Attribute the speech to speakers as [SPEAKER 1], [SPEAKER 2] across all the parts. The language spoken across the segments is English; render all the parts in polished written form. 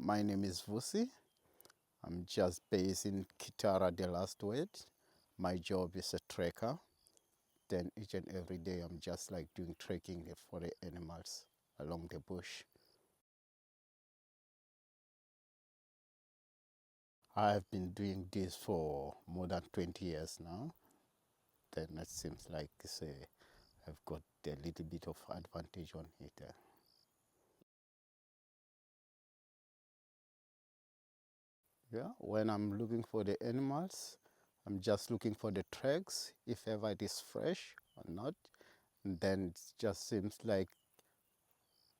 [SPEAKER 1] My name is Vusi. I'm just based in Kitara, the Last Word. My job is a trekker. Then each and every day I'm just like doing trekking for the animals along the bush. I've been doing this for more than 20 years now. Then it seems like I've got a little bit of advantage on it. Yeah, when I'm looking for the animals, I'm just looking for the tracks, if ever it is fresh or not. And then it just seems like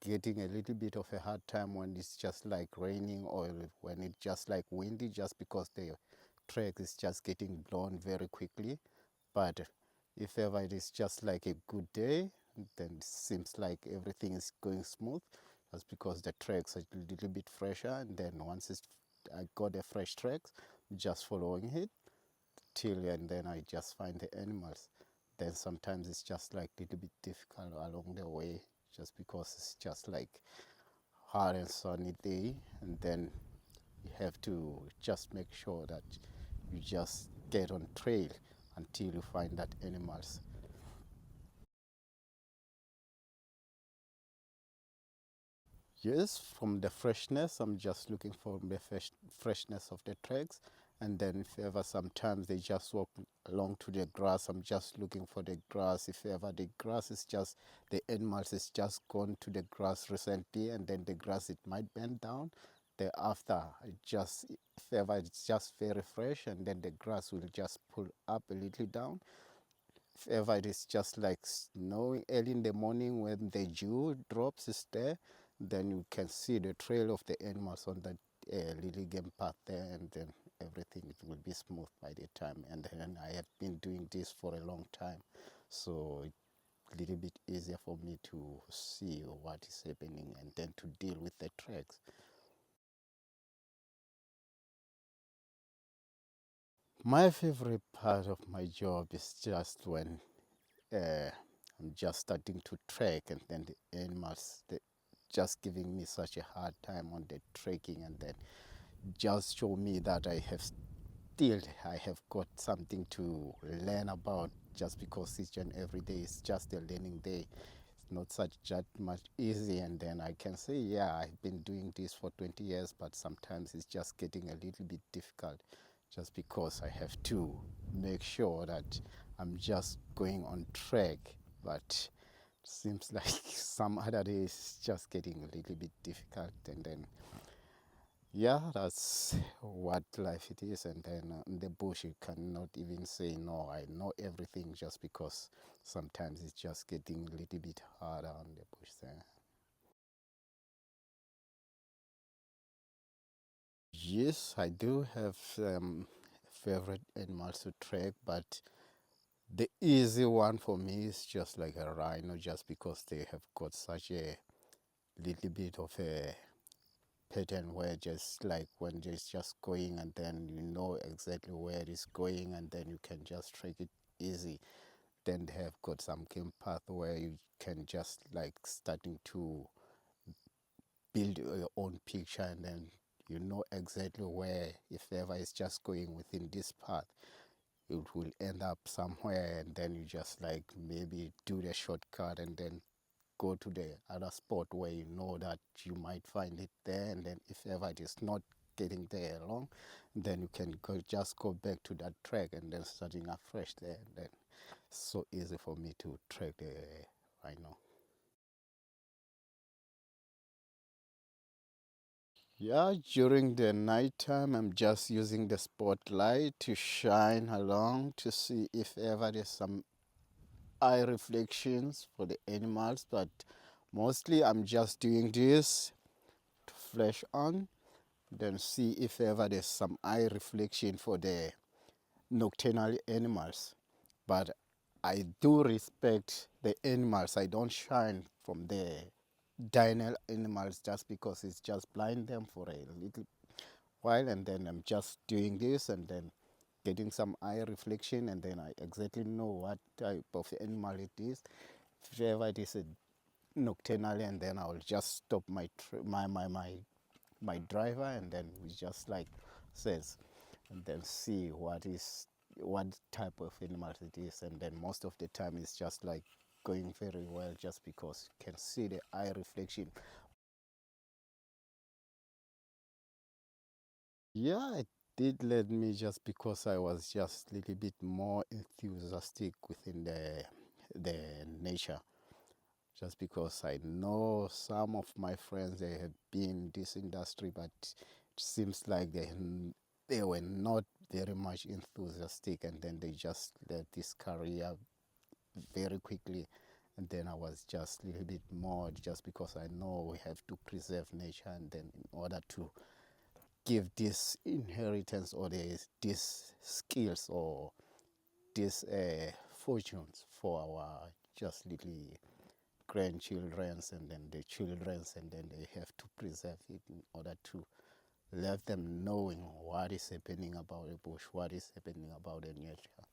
[SPEAKER 1] getting a little bit of a hard time when it's just like raining or when it's just like windy, just because the track is just getting blown very quickly. But if ever it is just like a good day, then it seems like everything is going smooth. That's because the tracks are a little bit fresher, and then once I got a fresh track, just following it till, and then I just find the animals. Then sometimes it's just like a little bit difficult along the way, just because it's just like hot and sunny day, and then you have to just make sure that you just get on trail until you find that animals. Yes, from the freshness, I'm just looking for the freshness of the tracks. And then if ever sometimes they just walk along to the grass, I'm just looking for the grass. If ever the grass is just, the animals is just gone to the grass recently, and then the grass, it might bend down. Thereafter, if ever it's just very fresh, and then the grass will just pull up a little down. If ever it is just like snowing early in the morning when the dew drops is there, then you can see the trail of the animals on that little game path there, and then everything, it will be smooth by the time. And then I have been doing this for a long time, so it's a little bit easier for me to see what is happening and then to deal with the tracks. My favorite part of my job is just when I'm just starting to trek, and then the animals, just giving me such a hard time on the trekking, and then just show me that I have got something to learn about, just because each and every day is just a learning day. It's not such that much easy, and then I can say, yeah, I've been doing this for 20 years, but sometimes it's just getting a little bit difficult, just because I have to make sure that I'm just going on track. But seems like some other days it's just getting a little bit difficult, and then yeah, that's what life it is. And then in the bush, you cannot even say no, I know everything, just because sometimes it's just getting a little bit harder on the bush there. Yes, I do have favorite animals to track, but the easy one for me is just like a rhino, just because they have got such a little bit of a pattern where, just like when it's just going, and then you know exactly where it is going, and then you can just track it easy. Then they have got some game path where you can just like starting to build your own picture, and then you know exactly where, if ever it's just going within this path, it will end up somewhere, and then you just like maybe do the shortcut and then go to the other spot where you know that you might find it there. And then if ever it is not getting there along, then you can just go back to that track and then starting afresh there. And then it's so easy for me to track the rhino. Yeah, during the night time, I'm just using the spotlight to shine along to see if ever there's some eye reflections for the animals. But mostly I'm just doing this to flash on, then see if ever there's some eye reflection for the nocturnal animals. But I do respect the animals. I don't shine from the diurnal animals, just because it's just blind them for a little while, and then I'm just doing this and then getting some eye reflection, and then I exactly know what type of animal it is. If ever it is a nocturnal, and then I will just stop my my driver, and then we just like says, and then see what type of animal it is, and then most of the time it's just like going very well, just because you can see the eye reflection. Yeah, it did lead me, just because I was just a little bit more enthusiastic within the nature. Just because I know some of my friends, they have been in this industry, but it seems like they were not very much enthusiastic, and then they just left this career very quickly. And then I was just a little bit more, just because I know we have to preserve nature, and then in order to give this inheritance, or these skills, or these fortunes for our just little grandchildrens, and then the childrens, and then they have to preserve it in order to let them knowing what is happening about the bush, what is happening about the nature.